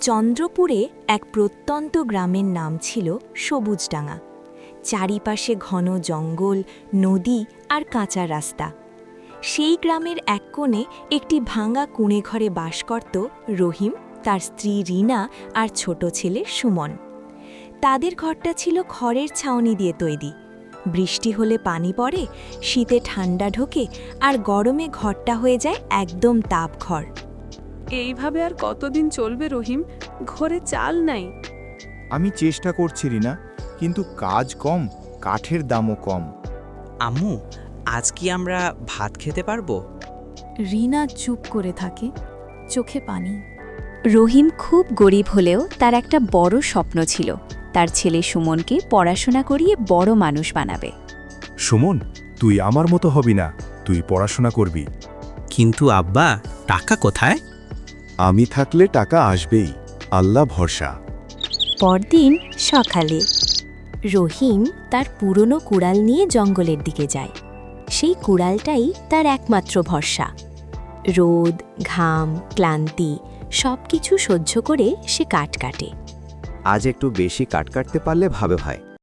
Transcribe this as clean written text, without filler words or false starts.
চন্দ্রপুরে এক প্রত্যন্ত গ্রামের নাম ছিল সবুজডাঙ্গা। চারিপাশে ঘন জঙ্গল, নদী আর কাঁচা রাস্তা। সেই গ্রামের এক কোণে একটি ভাঙা কুঁড়েঘরে বাস করত রহিম, তার স্ত্রী রিনা আর ছোট ছেলে সুমন। তাদের ঘরটা ছিল খড়ের ছাউনি দিয়ে তৈরি। বৃষ্টি হলে পানি পড়ে, শীতে ঠান্ডা ঢোকে, আর গরমে ঘরটা হয়ে যায় একদম তাপঘর। এইভাবে আর কতদিন চলবে রহিম? ঘরে চাল নাই। আমি চেষ্টা করছি রিনা, কিন্তু কাজ কম, কাঠের দামও কম। আম্মু, আজ কি আমরা ভাত খেতে পারবো? রিনা চুপ করে থাকে, চোখে পানি। রহিম খুব গরিব হলেও তার একটা বড় স্বপ্ন ছিল, তার ছেলে সুমনকে পড়াশোনা করিয়ে বড় মানুষ বানাবে। সুমন, তুই আমার মতো হবি না, তুই পড়াশোনা করবি। কিন্তু আব্বা, টাকা কোথায়? আমি থাকলে টাকা আসবেই, আল্লাহ ভরসা। পরদিন সকালে রহিম তার পুরনো কুড়াল নিয়ে জঙ্গলের দিকে যায়। সেই কুড়ালটাই তার একমাত্র ভরসা। রোদ, ঘাম, ক্লান্তি সবকিছু সহ্য করে সে কাঠ কাটে। আজ একটু বেশি কাট কাটতে পারলে ভাবে ভাই।